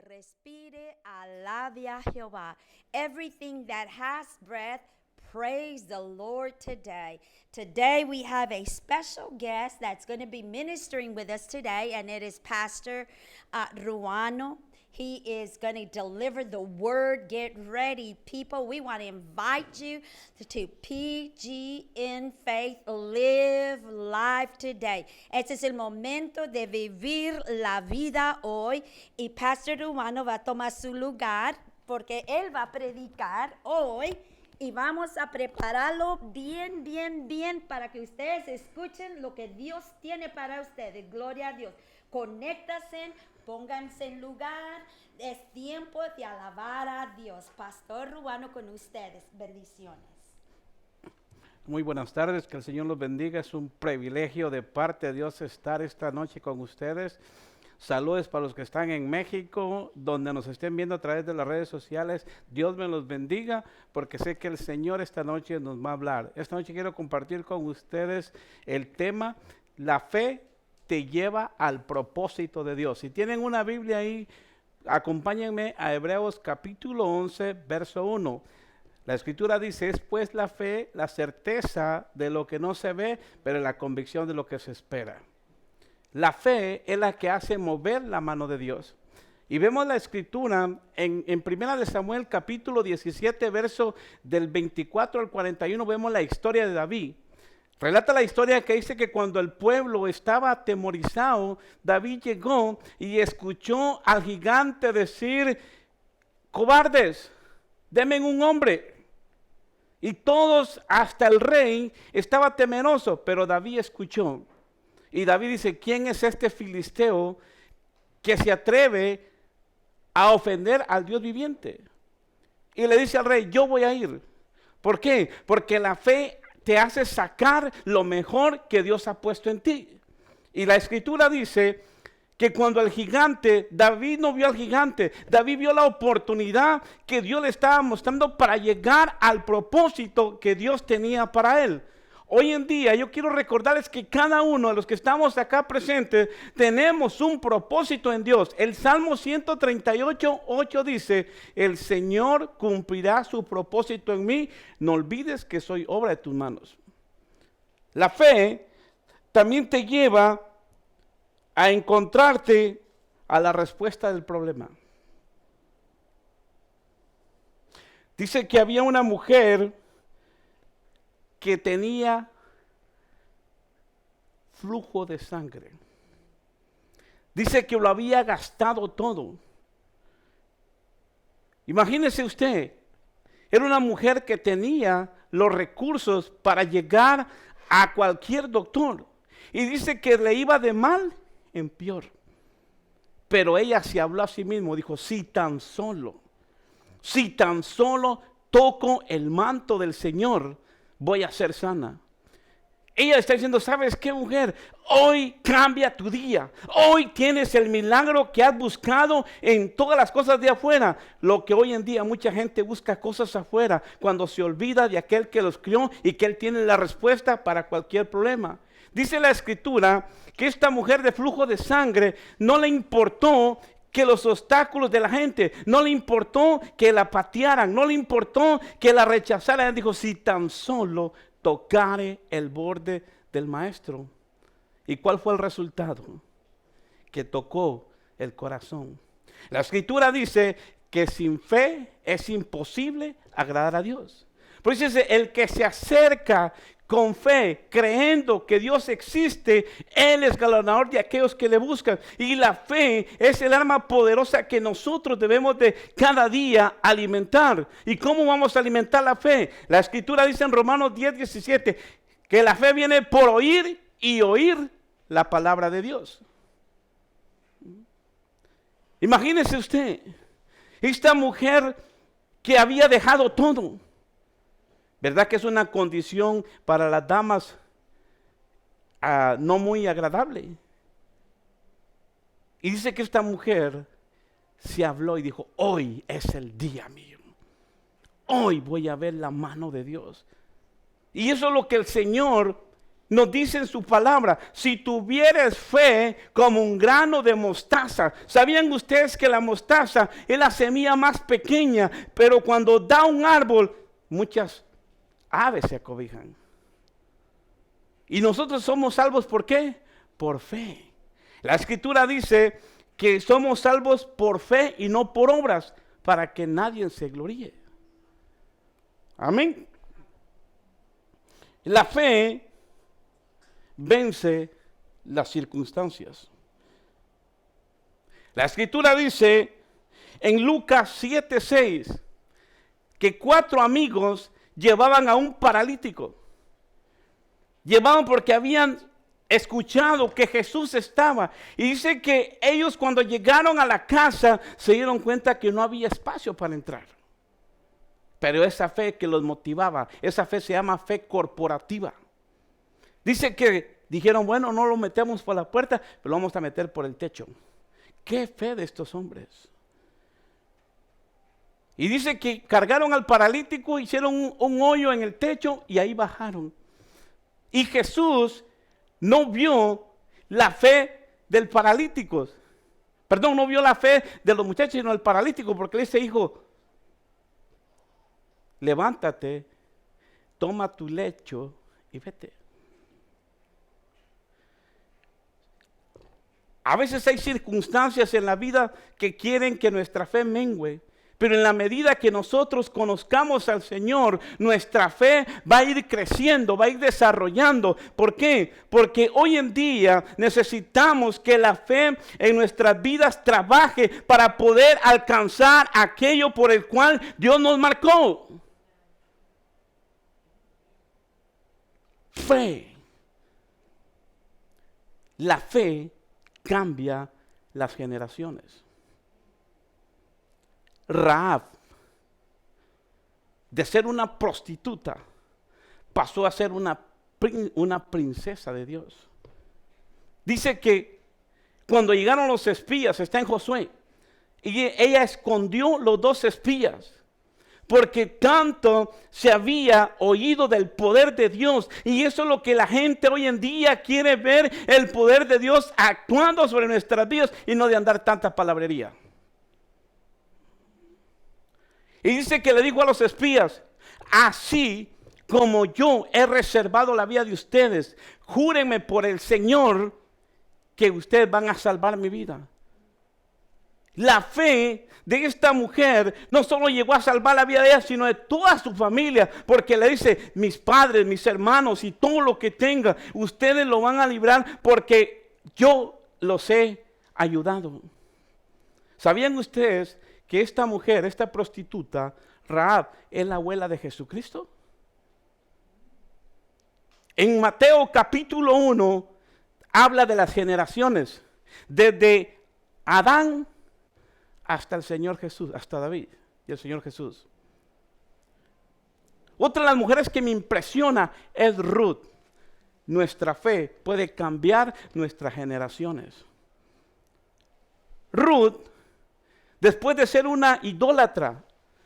respire, alabe a Jehová. Everything that has breath, praise the Lord today. Today we have a special guest that's going to be ministering with us today, and it is Pastor Ruano. He is going to deliver the word. Get ready, people. We want to invite you to PG in Faith, Live Life Today. Este es el momento de vivir la vida hoy. Y Pastor Ruano va a tomar su lugar porque él va a predicar hoy. Y vamos a prepararlo bien, bien, bien para que ustedes escuchen lo que Dios tiene para ustedes. Gloria a Dios. Conéctense, pónganse en lugar. Es tiempo de alabar a Dios. Pastor Ruano con ustedes. Bendiciones. Muy buenas tardes, que el Señor los bendiga. Es un privilegio de parte de Dios estar esta noche con ustedes. Saludos para los que están en México, donde nos estén viendo a través de las redes sociales. Dios me los bendiga, porque sé que el Señor esta noche nos va a hablar. Esta noche quiero compartir con ustedes el tema, la fe te lleva al propósito de Dios. Si tienen una Biblia ahí, acompáñenme a Hebreos capítulo 11, verso 1. La escritura dice, es pues la fe, la certeza de lo que no se ve, pero la convicción de lo que se espera. La fe es la que hace mover la mano de Dios. Y vemos la escritura en Primera de Samuel capítulo 17, verso del 24 al 41, vemos la historia de David. Relata la historia que dice que cuando el pueblo estaba atemorizado, David llegó y escuchó al gigante decir, cobardes, denme un hombre. Y todos, hasta el rey, estaba temeroso, pero David escuchó. Y David dice, ¿quién es este filisteo que se atreve a ofender al Dios viviente? Y le dice al rey, yo voy a ir. ¿Por qué? Porque la fe te hace sacar lo mejor que Dios ha puesto en ti. Y la escritura dice que cuando el gigante, David no vio al gigante, David vio la oportunidad que Dios le estaba mostrando para llegar al propósito que Dios tenía para él. Hoy en día yo quiero recordarles que cada uno de los que estamos acá presentes tenemos un propósito en Dios. El Salmo 138:8 dice, el Señor cumplirá su propósito en mí, no olvides que soy obra de tus manos. La fe también te lleva a encontrarte a la respuesta del problema. Dice que había una mujer que tenía flujo de sangre. Dice que lo había gastado todo. Imagínese usted, era una mujer que tenía los recursos para llegar a cualquier doctor. Y dice que le iba de mal en peor. Pero ella se habló a sí misma, dijo, si tan solo toco el manto del Señor, voy a ser sana. Ella está diciendo, ¿sabes qué, mujer? Hoy cambia tu día. Hoy tienes el milagro que has buscado en todas las cosas de afuera. Lo que hoy en día mucha gente busca cosas afuera cuando se olvida de aquel que los crió y que él tiene la respuesta para cualquier problema. Dice la escritura que esta mujer de flujo de sangre no le importó que los obstáculos de la gente, no le importó que la patearan, no le importó que la rechazaran. Él dijo, si tan solo tocare el borde del maestro. ¿Y cuál fue el resultado? Que tocó el corazón. La escritura dice que sin fe es imposible agradar a Dios. Por eso dice, el que se acerca con fe, creyendo que Dios existe, Él es galardonador de aquellos que le buscan. Y la fe es el arma poderosa que nosotros debemos de cada día alimentar. ¿Y cómo vamos a alimentar la fe? La escritura dice en Romanos 10:17, que la fe viene por oír y oír la palabra de Dios. Imagínese usted, esta mujer que había dejado todo. ¿Verdad que es una condición para las damas no muy agradable? Y dice que esta mujer se habló y dijo, hoy es el día mío. Hoy voy a ver la mano de Dios. Y eso es lo que el Señor nos dice en su palabra, si tuvieres fe como un grano de mostaza. ¿Sabían ustedes que la mostaza es la semilla más pequeña, pero cuando da un árbol, muchas aves se acobijan? Y nosotros somos salvos, ¿por qué? Por fe. La Escritura dice que somos salvos por fe y no por obras, para que nadie se gloríe. Amén. La fe vence las circunstancias. La Escritura dice en Lucas 7:6 que 4 amigos llevaban a un paralítico. Llevaban porque habían escuchado que Jesús estaba. Y dice que ellos cuando llegaron a la casa se dieron cuenta que no había espacio para entrar. Pero esa fe que los motivaba, esa fe se llama fe corporativa. Dice que dijeron, bueno, no lo metemos por la puerta, pero lo vamos a meter por el techo. ¡Qué fe de estos hombres! Y dice que cargaron al paralítico, hicieron un hoyo en el techo y ahí bajaron. Y Jesús no vio la fe del paralítico. Perdón, no vio la fe de los muchachos, sino del paralítico, porque le dice, hijo, levántate, toma tu lecho y vete. A veces hay circunstancias en la vida que quieren que nuestra fe mengüe, pero en la medida que nosotros conozcamos al Señor, nuestra fe va a ir creciendo, va a ir desarrollando. ¿Por qué? Porque hoy en día necesitamos que la fe en nuestras vidas trabaje para poder alcanzar aquello por el cual Dios nos marcó. Fe. La fe cambia las generaciones. Rahab, de ser una prostituta, pasó a ser una princesa de Dios. Dice que cuando llegaron los espías, está en Josué, y ella escondió los 2 espías, porque tanto se había oído del poder de Dios. Y eso es lo que la gente hoy en día quiere ver, el poder de Dios actuando sobre nuestras vidas y no de andar tanta palabrería. Y dice que le dijo a los espías, así como yo he reservado la vida de ustedes, júrenme por el Señor que ustedes van a salvar mi vida. La fe de esta mujer no solo llegó a salvar la vida de ella, sino de toda su familia, porque le dice, mis padres, mis hermanos y todo lo que tenga, ustedes lo van a librar porque yo los he ayudado. ¿Sabían ustedes que esta mujer, esta prostituta, Rahab, es la abuela de Jesucristo? En Mateo capítulo 1 habla de las generaciones, desde Adán hasta el Señor Jesús, hasta David y el Señor Jesús. Otra de las mujeres que me impresiona es Ruth. Nuestra fe puede cambiar nuestras generaciones. Ruth, después de ser una idólatra,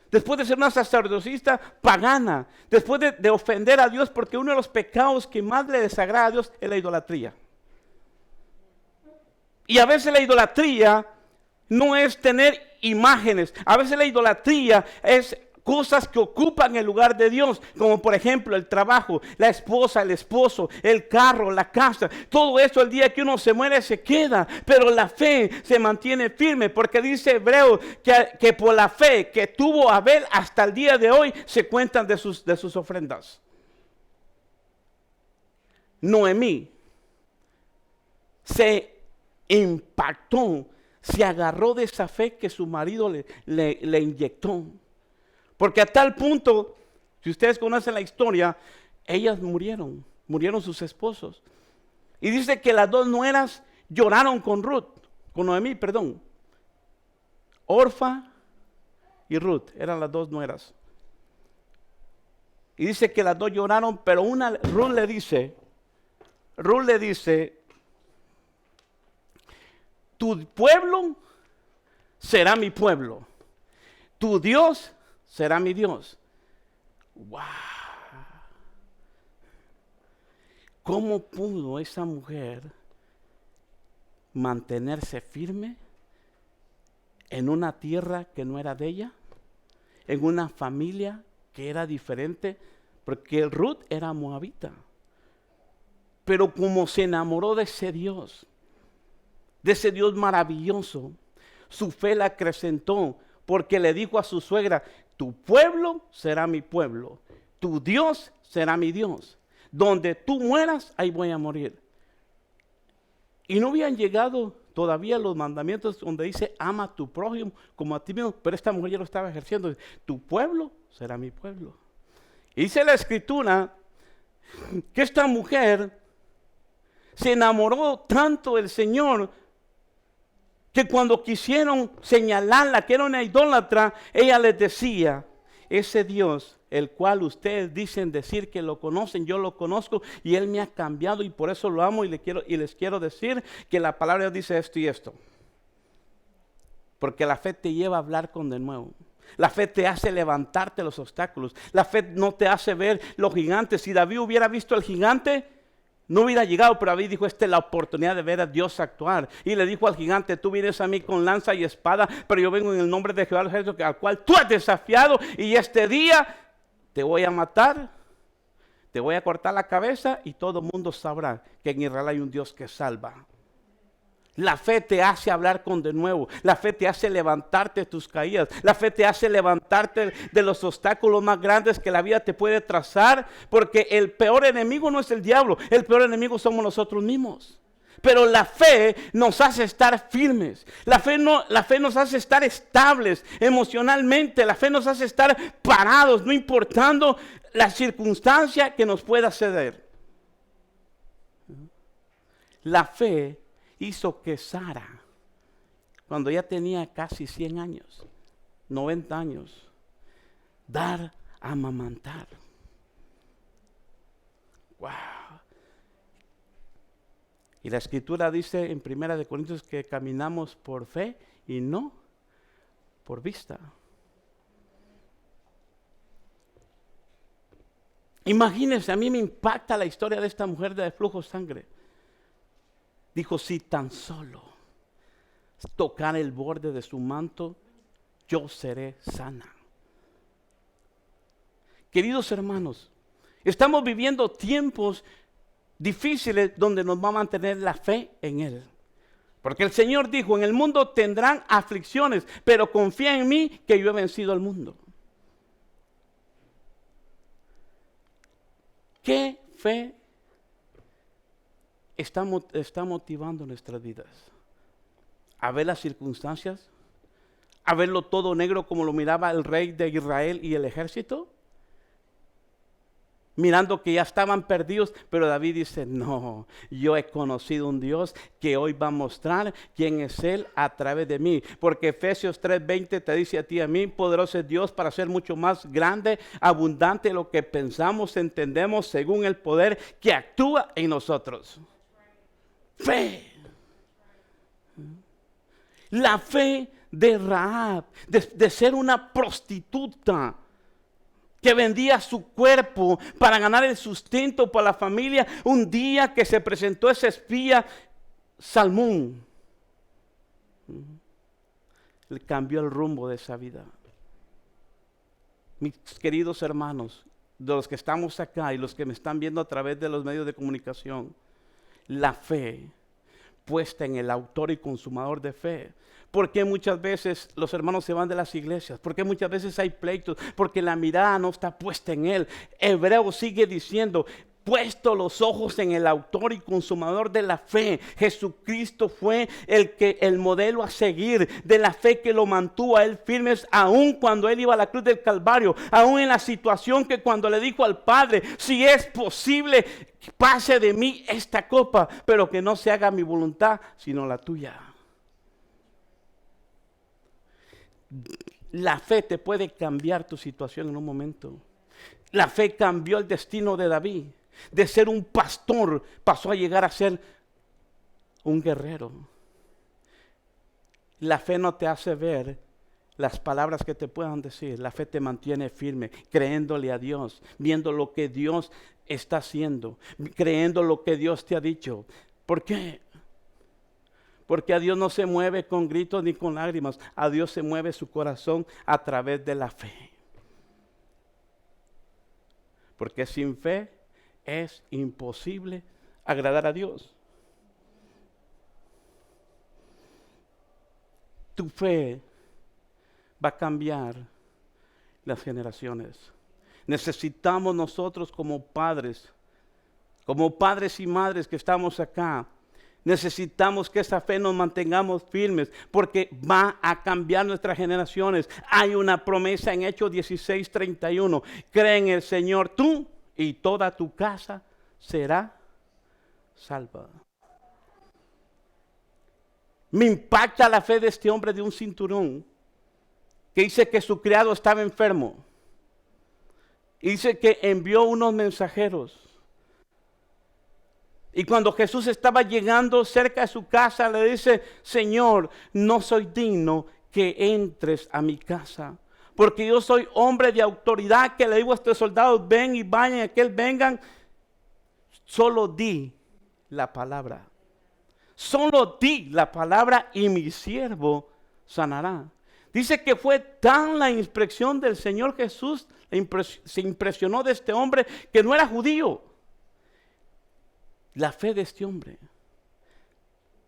después de ser una sacerdotisa pagana, después de ofender a Dios, porque uno de los pecados que más le desagrada a Dios es la idolatría. Y a veces la idolatría no es tener imágenes, a veces la idolatría es cosas que ocupan el lugar de Dios, como por ejemplo el trabajo, la esposa, el esposo, el carro, la casa. Todo eso el día que uno se muere se queda, pero la fe se mantiene firme, porque dice Hebreo que por la fe que tuvo Abel hasta el día de hoy se cuentan de sus ofrendas. Noemí se impactó, se agarró de esa fe que su marido le inyectó. Porque a tal punto, si ustedes conocen la historia, ellas murieron sus esposos. Y dice que las 2 nueras lloraron con Noemí, perdón. Orfa y Ruth eran las 2 nueras. Y dice que las 2 lloraron, pero Ruth le dice, tu pueblo será mi pueblo, tu Dios será mi Dios. ¡Wow! ¿Cómo pudo esa mujer mantenerse firme en una tierra que no era de ella? En una familia que era diferente, porque Ruth era moabita. Pero como se enamoró de ese Dios maravilloso, su fe la acrecentó, porque le dijo a su suegra: tu pueblo será mi pueblo, tu Dios será mi Dios. Donde tú mueras, ahí voy a morir. Y no habían llegado todavía los mandamientos donde dice: ama a tu prójimo como a ti mismo, pero esta mujer ya lo estaba ejerciendo. Tu pueblo será mi pueblo. Y dice la Escritura que esta mujer se enamoró tanto del Señor que cuando quisieron señalarla que era una idólatra, ella les decía: ese Dios, el cual ustedes dicen decir que lo conocen, yo lo conozco y Él me ha cambiado y por eso lo amo, y les quiero decir que la palabra de Dios dice esto y esto. Porque la fe te lleva a hablar con de nuevo. La fe te hace levantarte los obstáculos. La fe no te hace ver los gigantes. Si David hubiera visto al gigante, no hubiera llegado, pero David dijo: esta es la oportunidad de ver a Dios actuar. Y le dijo al gigante: tú vienes a mí con lanza y espada, pero yo vengo en el nombre de Jehová de los ejércitos, al cual tú has desafiado, y este día te voy a matar, te voy a cortar la cabeza, y todo el mundo sabrá que en Israel hay un Dios que salva. La fe te hace hablar con de nuevo. La fe te hace levantarte de tus caídas. La fe te hace levantarte de los obstáculos más grandes que la vida te puede trazar. Porque el peor enemigo no es el diablo. El peor enemigo somos nosotros mismos. Pero la fe nos hace estar firmes. La fe nos hace estar estables emocionalmente. La fe nos hace estar parados, no importando la circunstancia que nos pueda ceder. La fe hizo que Sara, cuando ya tenía casi 100 años, 90 años, dar a amamantar. Wow. Y la Escritura dice en 1 Corintios que caminamos por fe y no por vista. Imagínense, a mí me impacta la historia de esta mujer de flujo de sangre. Dijo: si tan solo tocar el borde de su manto, yo seré sana. Queridos hermanos, estamos viviendo tiempos difíciles donde nos va a mantener la fe en Él. Porque el Señor dijo: en el mundo tendrán aflicciones, pero confía en mí que yo he vencido al mundo. ¿Qué fe está motivando nuestras vidas? ¿A ver las circunstancias? ¿A verlo todo negro como lo miraba el rey de Israel y el ejército? Mirando que ya estaban perdidos, pero David dice: no, yo he conocido un Dios que hoy va a mostrar quién es Él a través de mí. Porque Efesios 3:20 te dice a ti y a mí: poderoso es Dios para hacer mucho más grande, abundante lo que pensamos, entendemos, según el poder que actúa en nosotros. Fe. La fe de Rahab, de ser una prostituta que vendía su cuerpo para ganar el sustento para la familia. Un día que se presentó ese espía, Salmón, le cambió el rumbo de esa vida. Mis queridos hermanos, de los que estamos acá y los que me están viendo a través de los medios de comunicación, la fe puesta en el autor y consumador de fe. ¿Por qué muchas veces los hermanos se van de las iglesias? ¿Por qué muchas veces hay pleitos? Porque la mirada no está puesta en Él. Hebreo sigue diciendo: puesto los ojos en el autor y consumador de la fe. Jesucristo fue el modelo a seguir de la fe que lo mantuvo a Él firmes, aun cuando Él iba a la cruz del Calvario, aun en la situación que cuando le dijo al Padre: si es posible, pase de mí esta copa, pero que no se haga mi voluntad, sino la tuya. La fe te puede cambiar tu situación en un momento. La fe cambió el destino de David. De ser un pastor pasó a llegar a ser un guerrero. La fe no te hace ver las palabras que te puedan decir. La fe te mantiene firme, creyéndole a Dios, viendo lo que Dios está haciendo, creyendo lo que Dios te ha dicho. ¿Por qué? Porque a Dios no se mueve con gritos ni con lágrimas. A Dios se mueve su corazón a través de la fe. Porque sin fe es imposible agradar a Dios. Tu fe va a cambiar las generaciones. Necesitamos nosotros como padres y madres que estamos acá, necesitamos que esa fe nos mantengamos firmes porque va a cambiar nuestras generaciones. Hay una promesa en Hechos 16:31. Cree en el Señor tú y toda tu casa será salva. Me impacta la fe de este hombre de un cinturón que dice que su criado estaba enfermo. Y dice que envió unos mensajeros. Y cuando Jesús estaba llegando cerca de su casa, le dice: Señor, no soy digno que entres a mi casa, porque yo soy hombre de autoridad que le digo a estos soldados: ven y vayan, a que él vengan. Solo di la palabra. Solo di la palabra y mi siervo sanará. Dice que fue tan la inspección del Señor Jesús, se impresionó de este hombre que no era judío. La fe de este hombre,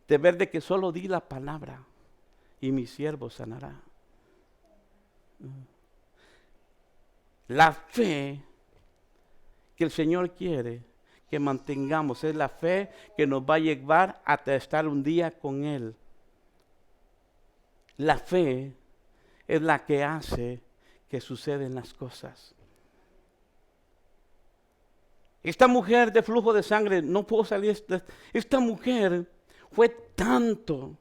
de ver de que solo di la palabra y mi siervo sanará. La fe que el Señor quiere que mantengamos es la fe que nos va a llevar hasta estar un día con Él. La fe es la que hace que suceden las cosas. Esta mujer de flujo de sangre, no puedo salir. Esta mujer fue tanto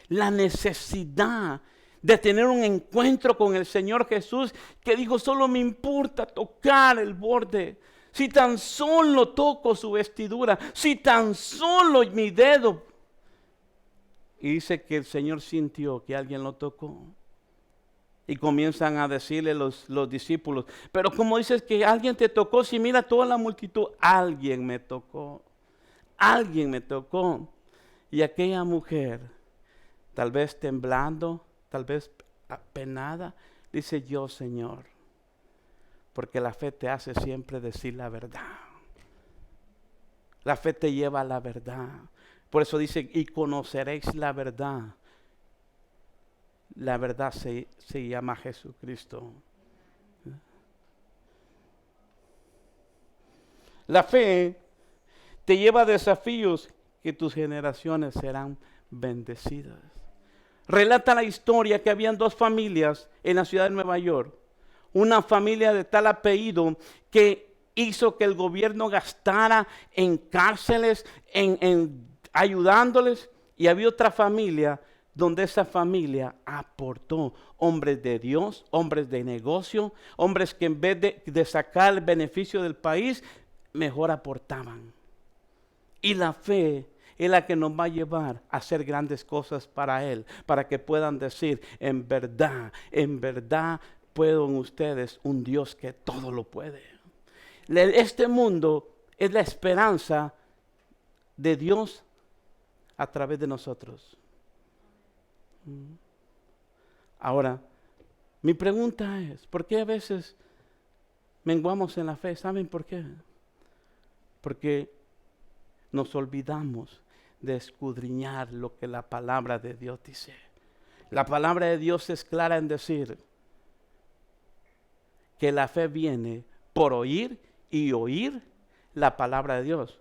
la necesidad de tener un encuentro con el Señor Jesús que dijo: solo me importa tocar el borde. Si tan solo toco su vestidura, si tan solo mi dedo. Y dice que el Señor sintió que alguien lo tocó. Y comienzan a decirle los discípulos: pero ¿cómo dices que alguien te tocó? Si mira toda la multitud. Alguien me tocó. Alguien me tocó. Y aquella mujer, tal vez temblando, tal vez apenada, dice: yo, Señor. Porque la fe te hace siempre decir la verdad. La fe te lleva a la verdad. Por eso dice: y conoceréis la verdad. La verdad se llama Jesucristo. La fe te lleva a desafíos que tus generaciones serán bendecidas. Relata la historia que habían dos familias en la ciudad de Nueva York. Una familia de tal apellido que hizo que el gobierno gastara en cárceles, en ayudándoles. Y había otra familia donde esa familia aportó hombres de Dios, hombres de negocio, hombres que en vez de sacar el beneficio del país, mejor aportaban. Y la fe es la que nos va a llevar a hacer grandes cosas para Él, para que puedan decir: en verdad pueden ustedes un Dios que todo lo puede. Este mundo es la esperanza de Dios a través de nosotros. Ahora, mi pregunta es: ¿por qué a veces menguamos en la fe? ¿Saben por qué? Porque nos olvidamos de escudriñar lo que la palabra de Dios dice. La palabra de Dios es clara en decir que la fe viene por oír y oír la palabra de Dios.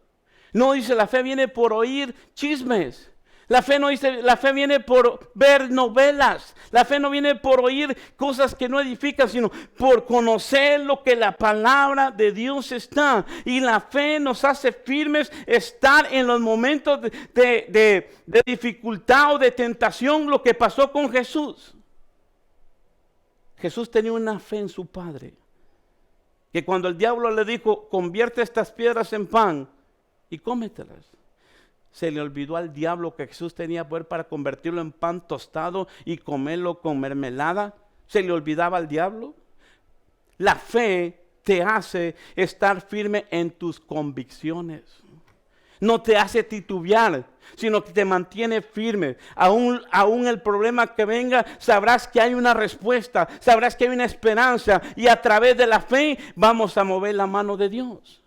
No dice la fe viene por oír chismes. La fe no dice, la fe viene por ver novelas. La fe no viene por oír cosas que no edifican, sino por conocer lo que la palabra de Dios está. Y la fe nos hace firmes estar en los momentos de dificultad o de tentación, lo que pasó con Jesús. Jesús tenía una fe en su Padre, que cuando el diablo le dijo: convierte estas piedras en pan y cómetelas, se le olvidó al diablo que Jesús tenía poder para convertirlo en pan tostado y comerlo con mermelada. se le olvidaba al diablo. La fe te hace estar firme en tus convicciones. No te hace titubear, sino que te mantiene firme. Aún el problema que venga, sabrás que hay una respuesta, sabrás que hay una esperanza. Y a través de la fe vamos a mover la mano de Dios.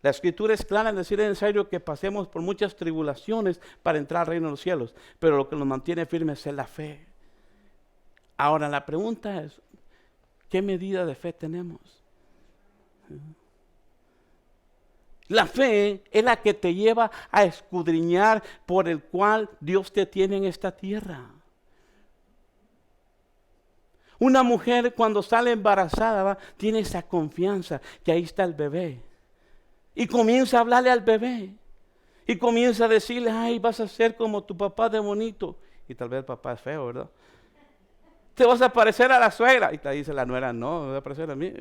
La Escritura es clara en decir es necesario que pasemos por muchas tribulaciones para entrar al reino de los cielos. Pero lo que nos mantiene firmes es la fe. Ahora la pregunta es, ¿qué medida de fe tenemos? La fe es la que te lleva a escudriñar por el cual Dios te tiene en esta tierra. Una mujer cuando sale embarazada tiene esa confianza que ahí está el bebé. Y comienza a hablarle al bebé. Y comienza a decirle, ay, vas a ser como tu papá de bonito. Y tal vez el papá es feo, ¿verdad? Te vas a parecer a la suegra. Y te dice la nuera, no, me voy a parecer a mí.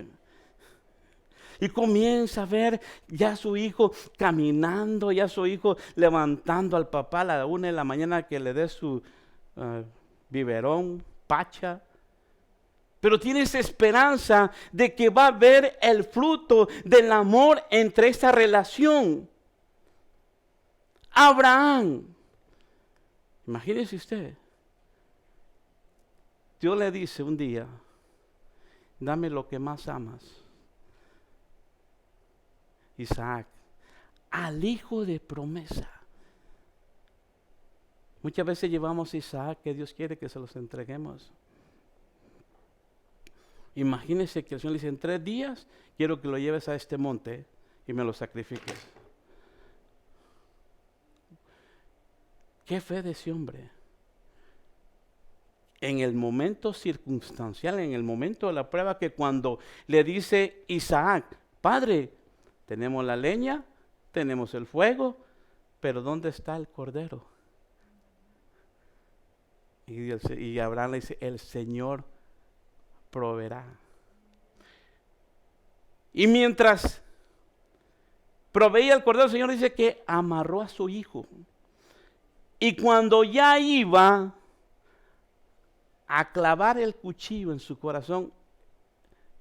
Y comienza a ver ya su hijo caminando, ya su hijo levantando al papá a la 1 de la mañana que le dé su biberón, pacha. Pero tienes esperanza de que va a ver el fruto del amor entre esta relación. Abraham, imagínese usted, Dios le dice un día, dame lo que más amas. Isaac, al hijo de promesa. Muchas veces llevamos a Isaac que Dios quiere que se los entreguemos. Imagínese que el Señor le dice, en 3 días quiero que lo lleves a este monte y me lo sacrifiques. ¿Qué fe de ese hombre? En el momento circunstancial, en el momento de la prueba, que cuando le dice Isaac, Padre, tenemos la leña, tenemos el fuego, pero ¿dónde está el cordero? Y Abraham le dice, el Señor proveerá. Y mientras proveía el cordero, el Señor dice que amarró a su hijo. Y cuando ya iba a clavar el cuchillo en su corazón,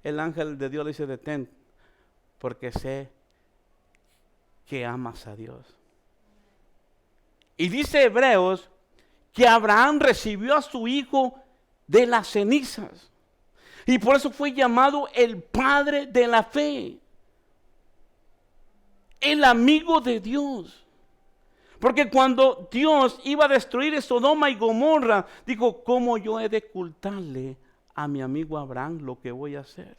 el ángel de Dios le dice, detén, porque sé que amas a Dios. Y dice Hebreos que Abraham recibió a su hijo de las cenizas. Y por eso fue llamado el padre de la fe. El amigo de Dios. Porque cuando Dios iba a destruir Sodoma y Gomorra, dijo, ¿cómo yo he de ocultarle a mi amigo Abraham lo que voy a hacer?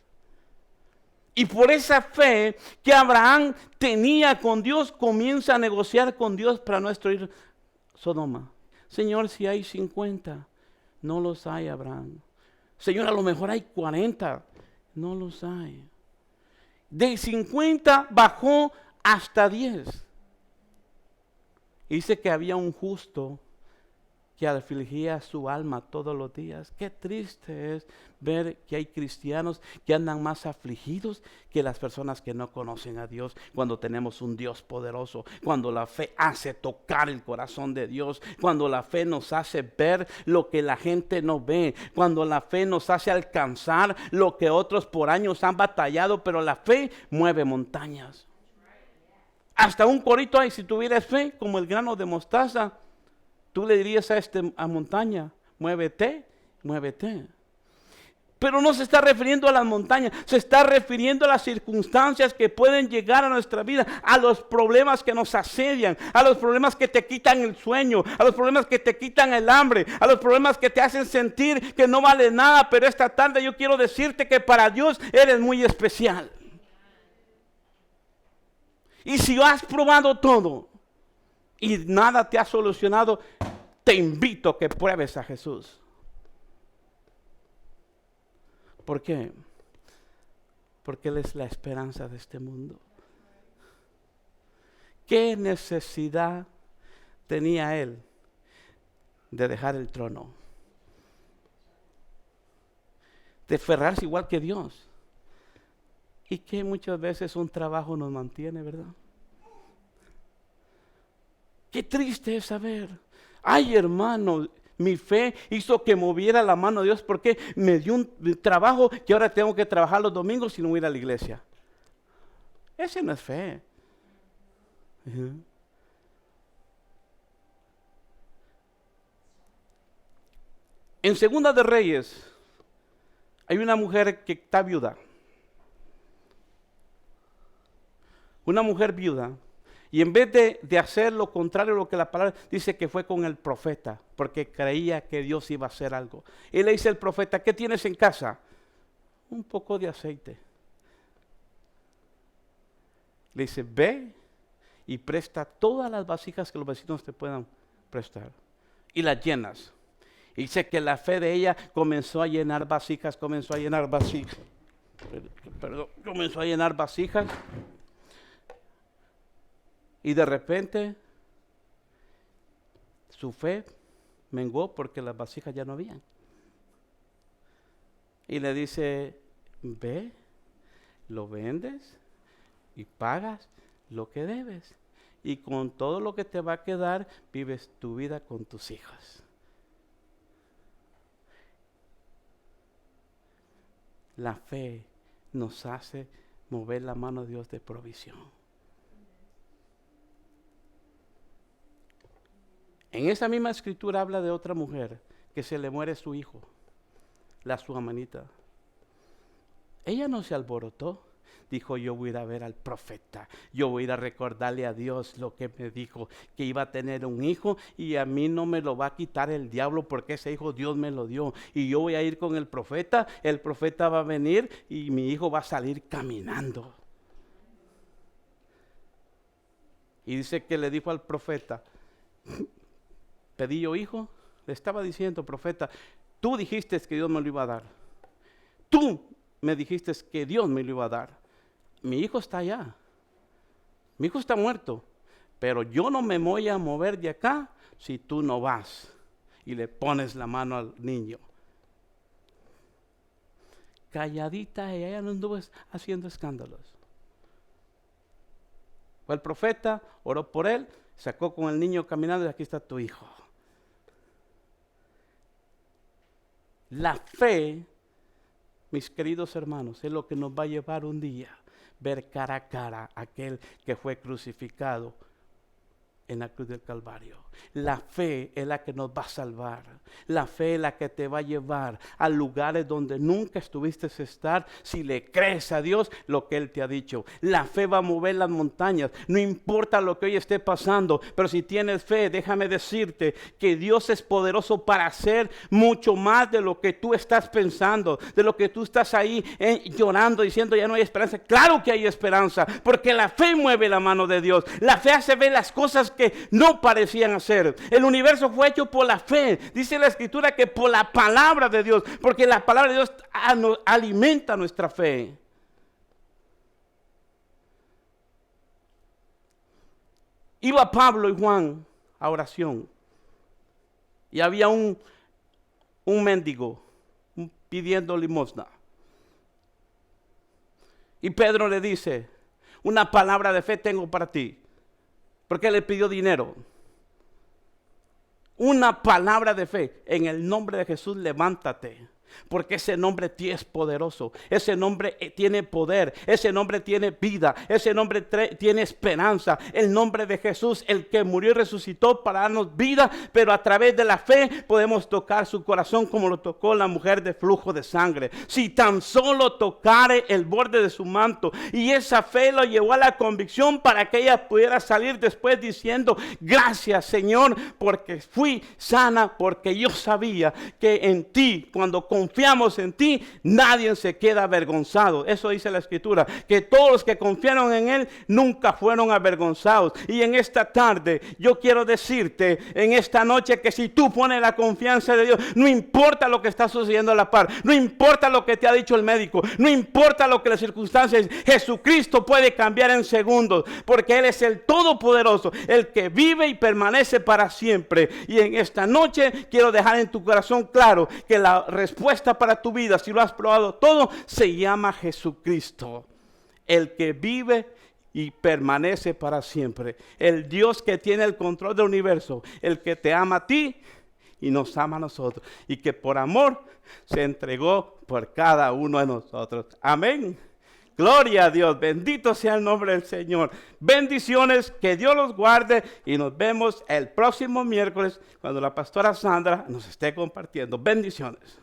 Y por esa fe que Abraham tenía con Dios, comienza a negociar con Dios para no destruir Sodoma. Señor, si hay 50, no los hay, Abraham. Señor, a lo mejor hay 40, no los hay. De 50 bajó hasta 10. Y dice que había un justo que afligía su alma todos los días. Qué triste es ver que hay cristianos que andan más afligidos que las personas que no conocen a Dios, cuando tenemos un Dios poderoso, cuando la fe hace tocar el corazón de Dios, cuando la fe nos hace ver lo que la gente no ve, cuando la fe nos hace alcanzar lo que otros por años han batallado, pero la fe mueve montañas. Hasta un corito hay, si tuvieras fe como el grano de mostaza, tú le dirías a montaña, muévete, muévete. Pero no se está refiriendo a las montañas, se está refiriendo a las circunstancias que pueden llegar a nuestra vida, a los problemas que nos asedian, a los problemas que te quitan el sueño, a los problemas que te quitan el hambre, a los problemas que te hacen sentir que no vale nada. Pero esta tarde yo quiero decirte que para Dios eres muy especial. Y si has probado todo y nada te ha solucionado, te invito a que pruebes a Jesús. ¿Por qué? Porque Él es la esperanza de este mundo. ¿Qué necesidad tenía Él de dejar el trono? De aferrarse igual que Dios. Y que muchas veces un trabajo nos mantiene, ¿verdad? Qué triste es saber. Ay, hermano, Mi fe hizo que moviera la mano de Dios porque me dio un trabajo que ahora tengo que trabajar los domingos y no ir a la iglesia. Ese no es fe. Uh-huh. En Segunda de Reyes hay una mujer que está viuda. Una mujer viuda. Y en vez de hacer lo contrario a lo que la palabra dice, que fue con el profeta, porque creía que Dios iba a hacer algo. Y le dice el profeta, ¿qué tienes en casa? Un poco de aceite. Le dice, ve y presta todas las vasijas que los vecinos te puedan prestar. Y las llenas. Y dice que la fe de ella comenzó a llenar vasijas, comenzó a llenar vasijas. Y de repente su fe menguó porque las vasijas ya no habían. Y le dice, ve, lo vendes y pagas lo que debes. Y con todo lo que te va a quedar, vives tu vida con tus hijos. La fe nos hace mover la mano de Dios de provisión. En esa misma escritura habla de otra mujer que se le muere su hijo, la suamanita. Ella no se alborotó. Dijo, yo voy a ir a ver al profeta, yo voy a ir a recordarle a Dios lo que me dijo, que iba a tener un hijo y a mí no me lo va a quitar el diablo porque ese hijo Dios me lo dio. Y yo voy a ir con el profeta va a venir y mi hijo va a salir caminando. Y dice que le dijo al profeta, pedí yo hijo, le estaba diciendo, profeta, tú dijiste que Dios me lo iba a dar. Tú me dijiste que Dios me lo iba a dar. Mi hijo está allá. Mi hijo está muerto. Pero yo no me voy a mover de acá si tú no vas y le pones la mano al niño. Calladita, ella no anduvo haciendo escándalos. Fue el profeta, oró por él, sacó con el niño caminando y aquí está tu hijo. La fe, mis queridos hermanos, es lo que nos va a llevar un día ver cara a cara a aquel que fue crucificado en la cruz del Calvario. La fe es la que nos va a salvar. La fe es la que te va a llevar a lugares donde nunca estuviste a estar si le crees a Dios lo que Él te ha dicho. La fe va a mover las montañas. No importa lo que hoy esté pasando, pero si tienes fe, déjame decirte que Dios es poderoso para hacer mucho más de lo que tú estás pensando, de lo que tú estás ahí llorando, diciendo ya no hay esperanza. Claro que hay esperanza, porque la fe mueve la mano de Dios. La fe hace ver las cosas que no parecían hacer. El universo fue hecho por la fe. Dice la escritura que por la palabra de Dios, porque la palabra de Dios alimenta nuestra fe. Iba Pablo y Juan a oración y había un mendigo pidiendo limosna. Y Pedro le dice, una palabra de fe tengo para ti. Porque le pidió dinero. Una palabra de fe. En el nombre de Jesús, levántate. Porque ese nombre es poderoso. Ese nombre tiene poder. Ese nombre tiene vida. Ese nombre tiene esperanza. El nombre de Jesús, el que murió y resucitó para darnos vida. Pero a través de la fe podemos tocar su corazón como lo tocó la mujer de flujo de sangre. Si tan solo tocare el borde de su manto. Y esa fe lo llevó a la convicción para que ella pudiera salir después diciendo, gracias Señor, porque fui sana, porque yo sabía que en ti, cuando confiamos en ti, nadie se queda avergonzado. Eso dice la escritura, que todos los que confiaron en Él nunca fueron avergonzados. Y en esta tarde yo quiero decirte, en esta noche, que si tú pones la confianza de Dios, no importa lo que está sucediendo a la par, no importa lo que te ha dicho el médico, no importa lo que las circunstancias, Jesucristo puede cambiar en segundos, porque Él es el Todopoderoso, el que vive y permanece para siempre. Y en esta noche quiero dejar en tu corazón claro que la respuesta para tu vida, si lo has probado todo, se llama Jesucristo, el que vive y permanece para siempre, el Dios que tiene el control del universo, el que te ama a ti y nos ama a nosotros. Y que por amor se entregó por cada uno de nosotros. Amén. Gloria a Dios, bendito sea el nombre del Señor. Bendiciones, que Dios los guarde y nos vemos el próximo miércoles cuando la pastora Sandra nos esté compartiendo. Bendiciones.